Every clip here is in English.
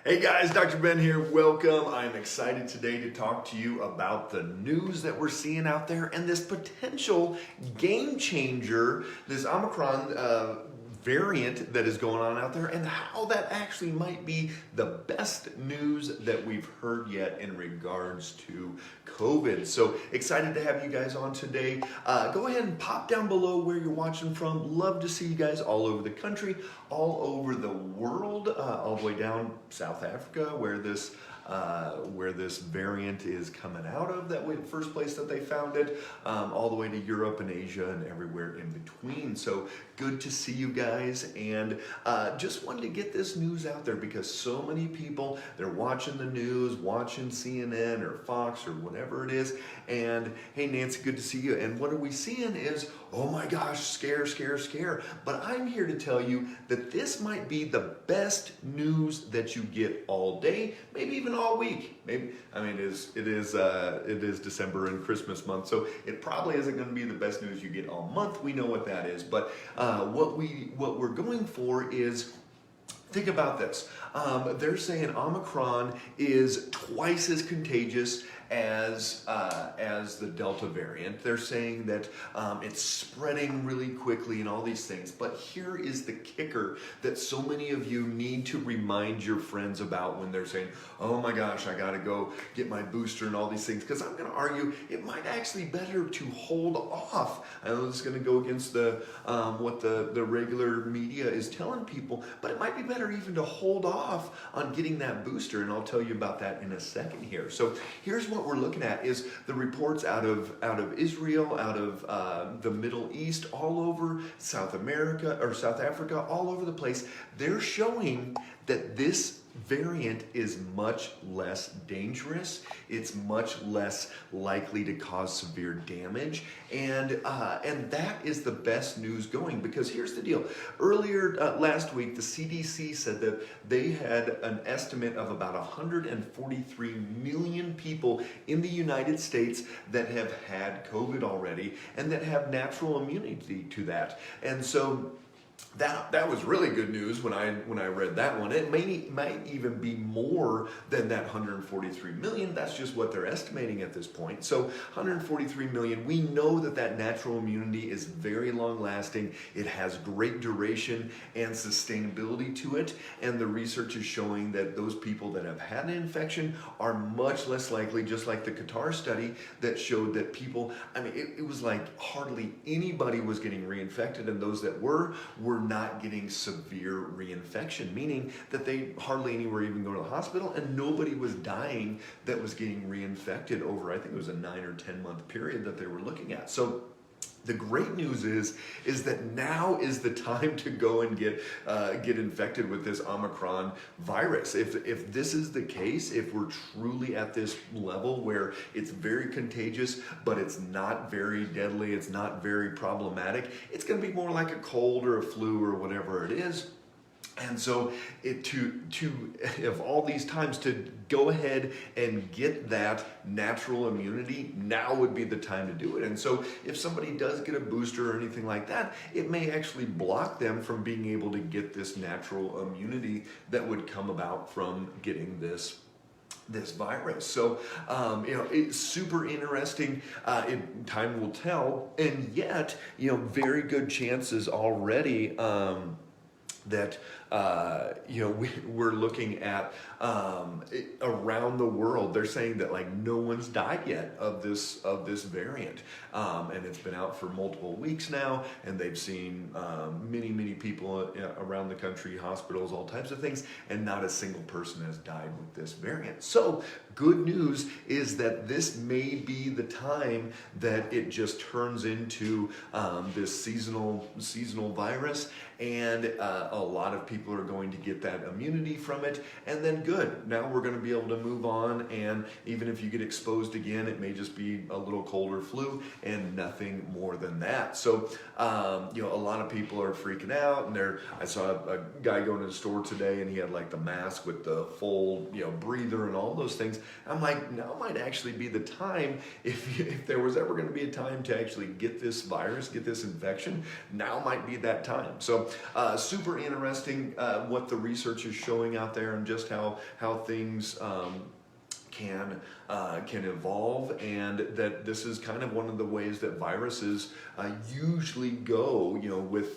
Hey guys, Dr. Ben here. Welcome. I'm excited today to talk to you about the news that we're seeing out there and this potential game changer, this Omicron variant that is going on out there, and how that actually might be the best news that we've heard yet in regards to COVID. So excited to have you guys on today. Go ahead and pop down below where you're watching from. Love to see you guys all over the country, all over the world, all the way down South Africa where this variant is coming out of, that way the first place that they found it, all the way to Europe and Asia and everywhere in between. So good to see you guys, and just wanted to get this news out there because so many people, they're watching the news, watching CNN or Fox or whatever it is, and hey Nancy, good to see you. And what are we seeing is, oh my gosh, scare, scare, scare. But I'm here to tell you that this might be the best news that you get all day, maybe even all week. Maybe, I mean, it is December and Christmas month, so it probably isn't going to be the best news you get all month. We know what that is, but what we're going for is, think about this. They're saying Omicron is twice as contagious as the Delta variant. They're saying that it's spreading really quickly and all these things. But here is the kicker that so many of you need to remind your friends about when they're saying, oh my gosh, I gotta go get my booster and all these things. Because I'm gonna argue it might actually be better to hold off. I know this is gonna go against what the regular media is telling people, but it might be better even to hold off on getting that booster, and I'll tell you about that in a second here. So here's what we're looking at is the reports out of Israel, out of the Middle East, all over South America or South Africa, all over the place. They're showing that this variant is much less dangerous. It's much less likely to cause severe damage, and that is the best news going, because here's the deal. Earlier last week, the CDC said that they had an estimate of about 143 million people in the United States that have had COVID already and that have natural immunity to that. And so that was really good news when I read that one. It might even be more than that 143 million. That's just what they're estimating at this point. So 143 million, we know that natural immunity is very long lasting. It has great duration and sustainability to it. And the research is showing that those people that have had an infection are much less likely, just like the Qatar study that showed that people, I mean, it was like hardly anybody was getting reinfected, and those that were not getting severe reinfection, meaning that they hardly anywhere even go to the hospital, and nobody was dying that was getting reinfected over, I think it was a 9 or 10 month period that they were looking at. So the great news is that now is the time to go and get infected with this Omicron virus. If this is the case, if we're truly at this level where it's very contagious, but it's not very deadly, it's not very problematic, it's going to be more like a cold or a flu or whatever it is. And so of all these times to go ahead and get that natural immunity, now would be the time to do it. And so if somebody does get a booster or anything like that, it may actually block them from being able to get this natural immunity that would come about from getting this virus. So, it's super interesting. Time will tell, and yet, very good chances already that we're looking at around the world. They're saying that like no one's died yet of this variant, and it's been out for multiple weeks now, and they've seen many people around the country, hospitals, all types of things, and not a single person has died with this variant. So good news is that this may be the time that it just turns into this seasonal virus, and a lot of people are going to get that immunity from it, and then good. Now we're going to be able to move on, and even if you get exposed again, it may just be a little cold or flu and nothing more than that. So, a lot of people are freaking out, and I saw a guy going to the store today, and he had like the mask with the full, breather and all those things. I'm like, now might actually be the time, if there was ever going to be a time to actually get this virus, get this infection, now might be that time. So super interesting. showing what the research is showing out there, and just how things can evolve, and that this is kind of one of the ways that viruses usually go.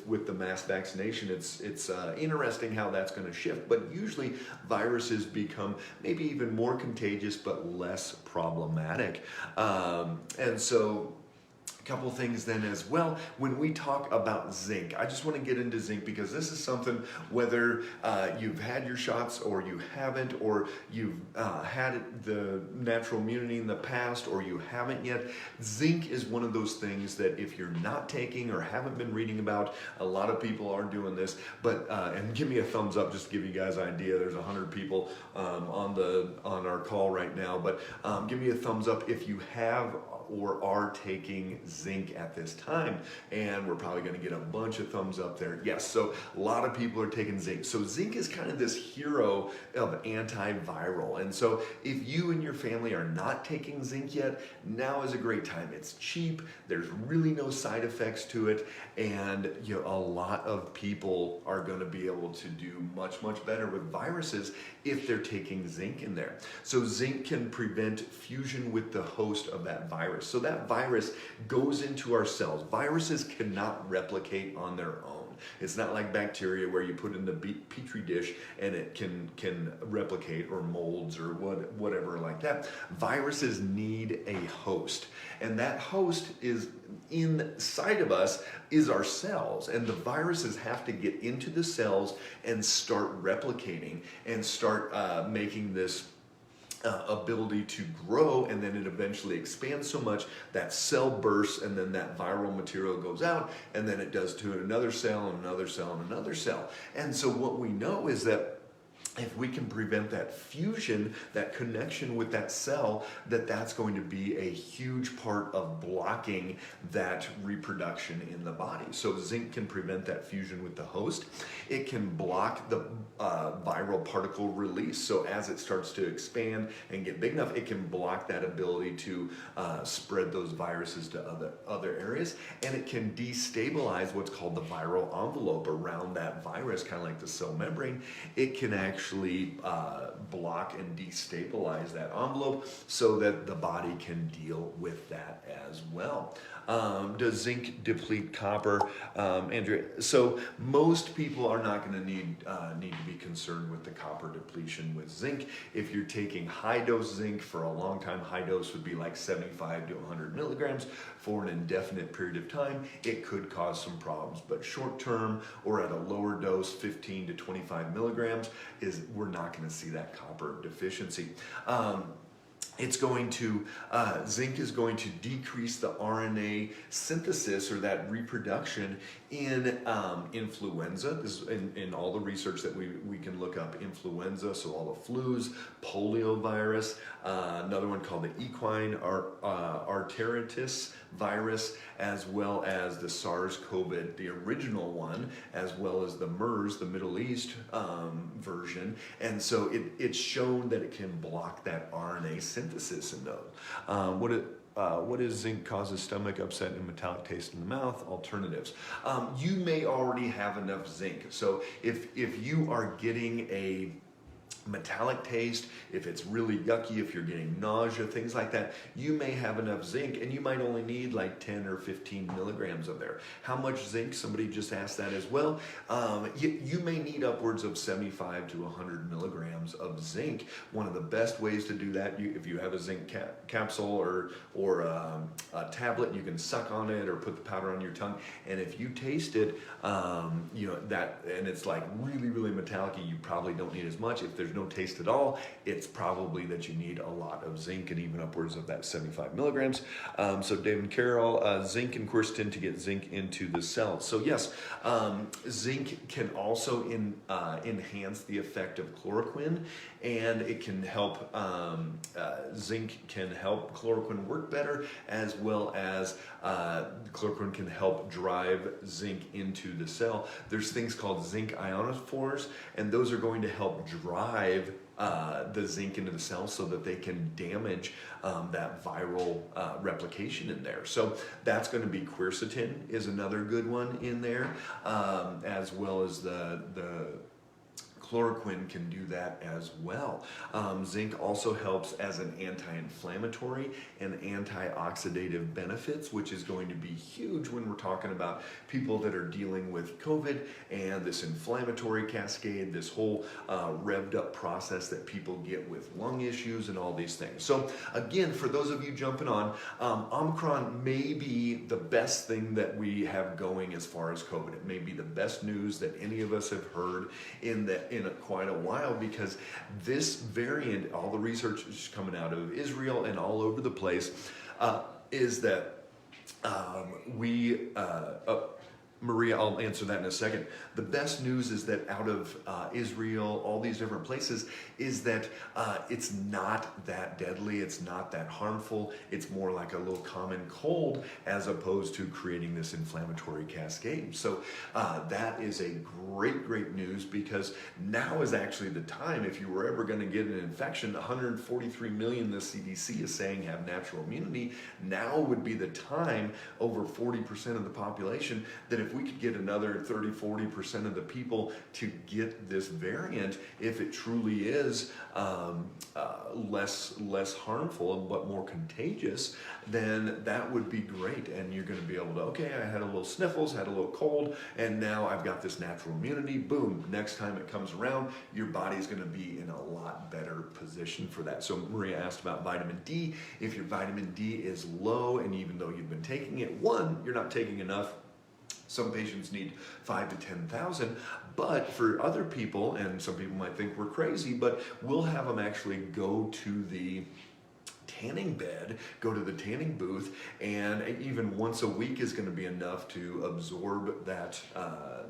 With the mass vaccination, it's interesting how that's going to shift. But usually viruses become maybe even more contagious, but less problematic, and so. Couple things then as well. When we talk about zinc, I just want to get into zinc because this is something, whether you've had your shots or you haven't, or you've had the natural immunity in the past or you haven't yet, zinc is one of those things that if you're not taking or haven't been reading about, a lot of people are doing this, but and give me a thumbs up just to give you guys an idea. There's 100 people on our call right now, but give me a thumbs up if you have or are taking zinc at this time, and we're probably going to get a bunch of thumbs up there. Yes, so a lot of people are taking zinc. So zinc is kind of this hero of antiviral, and so if you and your family are not taking zinc yet, now is a great time. It's cheap, there's really no side effects to it, and a lot of people are going to be able to do much better with viruses if they're taking zinc in there. So zinc can prevent fusion with the host of that virus. So that virus goes into our cells. Viruses cannot replicate on their own. It's not like bacteria where you put in the petri dish and it can replicate, or molds or whatever like that. Viruses need a host, and that host is inside of us, is our cells, and the viruses have to get into the cells and start replicating and start making this ability to grow, and then it eventually expands so much that cell bursts, and then that viral material goes out, and then it does to another cell and another cell and another cell. And so what we know is that if we can prevent that fusion, that connection with that cell, that's going to be a huge part of blocking that reproduction in the body. So zinc can prevent that fusion with the host. It can block the viral particle release. So as it starts to expand and get big enough, it can block that ability to spread those viruses to other areas. And it can destabilize what's called the viral envelope around that virus, kind of like the cell membrane. It can actually block and destabilize that envelope so that the body can deal with that as well. Does zinc deplete copper? Andrea, so most people are not going to need to be concerned with the copper depletion with zinc. If you're taking high dose zinc for a long time, high dose would be like 75 to 100 milligrams for an indefinite period of time. It could cause some problems, but short term or at a lower dose, 15 to 25 milligrams, we're not going to see that copper deficiency. Zinc is going to decrease the RNA synthesis, or that reproduction, in influenza. This is in all the research that we can look up. Influenza, so all the flus, poliovirus, another one called the equine arteritis virus, as well as the SARS-CoV, the original one, as well as the MERS, the Middle East version. And so it's shown that it can block that RNA synthesis in those. What is zinc causes stomach upset and metallic taste in the mouth? Alternatives. You may already have enough zinc. So if you are getting a metallic taste, if it's really yucky, if you're getting nausea, things like that, you may have enough zinc, and you might only need like 10 or 15 milligrams of there. How much zinc? Somebody just asked that as well. You may need upwards of 75 to 100 milligrams of zinc. One of the best ways to do that, if you have a zinc capsule or a tablet, you can suck on it or put the powder on your tongue, and if you taste it, and it's like really metallic, you probably don't need as much. If there's no taste at all, it's probably that you need a lot of zinc, and even upwards of that 75 milligrams. So David Carroll, zinc and quercetin to get zinc into the cells. So yes, zinc can also enhance the effect of chloroquine, and it can help, zinc can help chloroquine work better, as well as chloroquine can help drive zinc into the cell. There's things called zinc ionophores, and those are going to help drive the zinc into the cell so that they can damage that viral replication in there. So that's going to be quercetin is another good one in there, as well as the Chloroquine can do that as well. Zinc also helps as an anti-inflammatory and antioxidative benefits, which is going to be huge when we're talking about people that are dealing with COVID and this inflammatory cascade, this whole revved up process that people get with lung issues and all these things. So again, for those of you jumping on, Omicron may be the best thing that we have going as far as COVID. It may be the best news that any of us have heard in quite a while, because this variant, all the research is coming out of Israel and all over the place, is that Maria, I'll answer that in a second. The best news is that out of Israel, all these different places, is that it's not that deadly, it's not that harmful, it's more like a little common cold as opposed to creating this inflammatory cascade. So that is a great news, because now is actually the time, if you were ever going to get an infection, 143 million the CDC is saying have natural immunity, now would be the time, over 40% of the population, that if we could get another 30-40% of the people to get this variant, if it truly is less harmful but more contagious, then that would be great. And you're going to be able to, okay, I had a little sniffles, had a little cold, and now I've got this natural immunity. Boom, next time it comes around, your body's going to be in a lot better position for that. So Maria asked about vitamin D. If your vitamin D is low, and even though you've been taking it, one, you're not taking enough. Some patients need 5,000 to 10,000, but for other people, and some people might think we're crazy, but we'll have them actually go to the tanning bed, go to the tanning booth, and even once a week is going to be enough to absorb that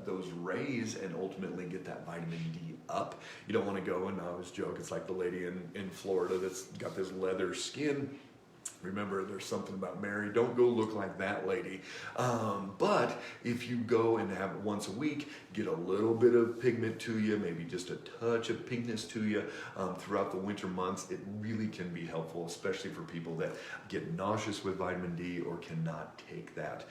those rays and ultimately get that vitamin D up. You don't want to go, and I always joke, it's like the lady in Florida that's got this leather skin. Remember, there's something about Mary. Don't go look like that lady. But if you go and have it once a week, get a little bit of pigment to you, maybe just a touch of pinkness to you throughout the winter months, it really can be helpful, especially for people that get nauseous with vitamin D or cannot take that.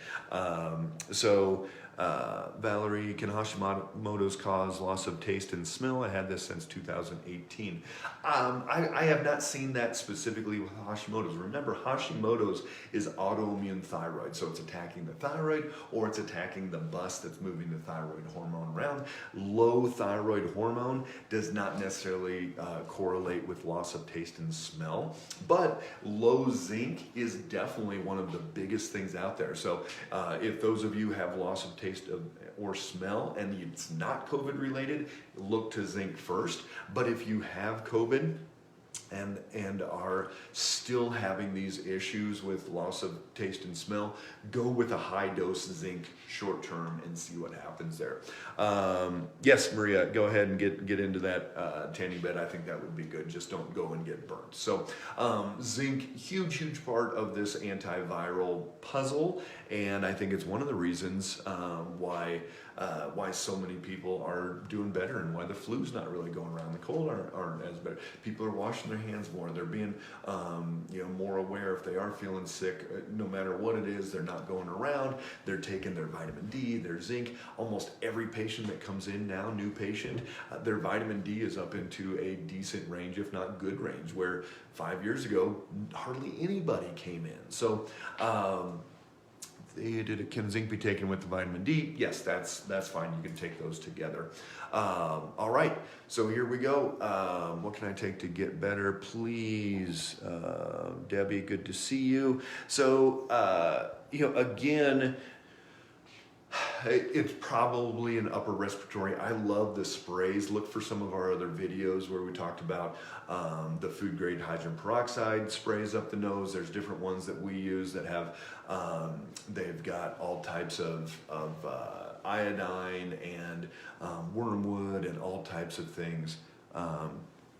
Valerie, can Hashimoto's cause loss of taste and smell? I had this since 2018. I have not seen that specifically with Hashimoto's. Remember, Hashimoto's is autoimmune thyroid, so it's attacking the thyroid or it's attacking the bus that's moving the thyroid hormone around. Low thyroid hormone does not necessarily correlate with loss of taste and smell, but low zinc is definitely one of the biggest things out there. So if those of you have loss of taste or smell and it's not COVID related, look to zinc first. But if you have COVID and are still having these issues with loss of taste and smell, go with a high dose zinc short term and see what happens there. Yes, Maria, go ahead and get into that tanning bed. I think that would be good. Just don't go and get burnt. So zinc, huge part of this antiviral puzzle, and I think it's one of the reasons why so many people are doing better and why the flu's not really going around. The cold aren't as bad. People are washing their hands more. They're being more aware if they are feeling sick. No matter what it is, they're not going around. They're taking their vitamin D, their zinc. Almost every patient that comes in now, new patient, their vitamin D is up into a decent range, if not good range, where 5 years ago, hardly anybody came in. So, can zinc be taken with the vitamin D? Yes, that's fine. You can take those together. All right, so here we go. What can I take to get better? Please, Debbie, good to see you. So, again, it's probably an upper respiratory. I love the sprays. Look for some of our other videos where we talked about the food grade hydrogen peroxide sprays up the nose. There's different ones that we use that have, they've got all types of iodine and wormwood and all types of things.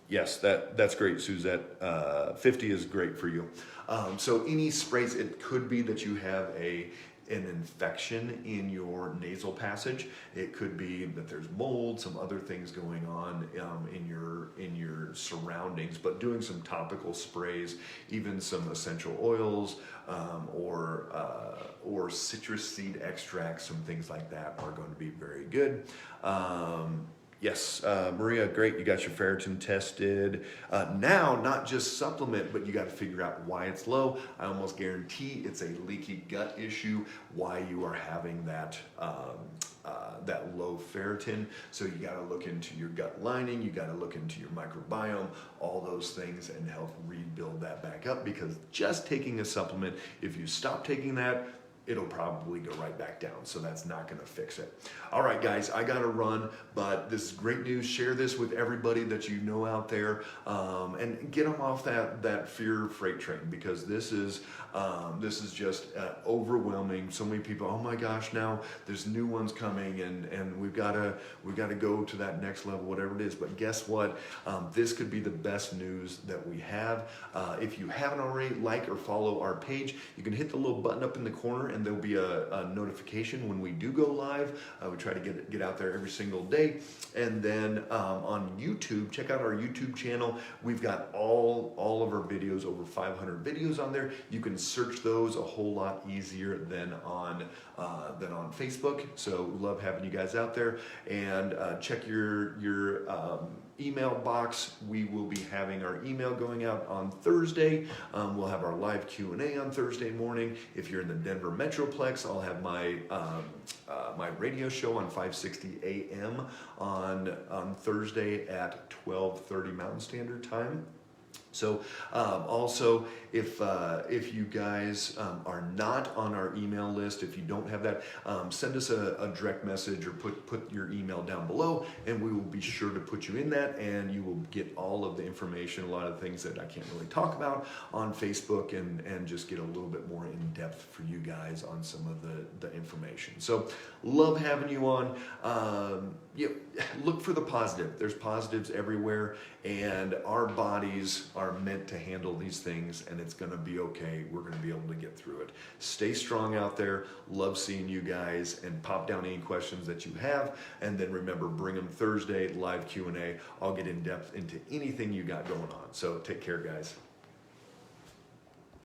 Yes, that's great, Suzette. 50 is great for you. So any sprays, it could be that you have an infection in your nasal passage. It could be that there's mold, some other things going on in your surroundings, but doing some topical sprays, even some essential oils or citrus seed extracts, some things like that are going to be very good. Yes, Maria, great. You got your ferritin tested. Now, not just supplement, but you got to figure out why it's low. I almost guarantee it's a leaky gut issue, why you are having that that low ferritin. So you got to look into your gut lining. You got to look into your microbiome, all those things, and help rebuild that back up. Because just taking a supplement, if you stop taking that, it'll probably go right back down. So that's not going to fix it. All right, guys, I got to run, but this is great news. Share this with everybody that you know out there, and get them off that fear freight train, because this is just overwhelming. So many people, oh my gosh, now there's new ones coming, and we've got to go to that next level, whatever it is. But guess what? This could be the best news that we have. If you haven't already, like or follow our page. You can hit the little button up in the corner, and there'll be a notification when we do go live. We try to get out there every single day. And then on YouTube, check out our YouTube channel. We've got all of our videos, over 500 videos on there. You can search those a whole lot easier than on Facebook. So love having you guys out there. And check your email box. We will be having our email going out on Thursday. We'll have our live Q&A on Thursday morning. If you're in the Denver Metroplex, I'll have my my radio show on 560 AM on Thursday at 12:30 Mountain Standard Time. So also, if you guys are not on our email list, if you don't have that, send us a direct message or put your email down below, and we will be sure to put you in that, and you will get all of the information, a lot of things that I can't really talk about on Facebook, and just get a little bit more in depth for you guys on some of the information. So love having you on. Look for the positive. There's positives everywhere, and our bodies are meant to handle these things, and it's going to be okay. We're going to be able to get through it. Stay strong out there. Love seeing you guys, and pop down any questions that you have, and then remember, bring them Thursday, live Q&A. I'll get in depth into anything you got going on. So take care, guys.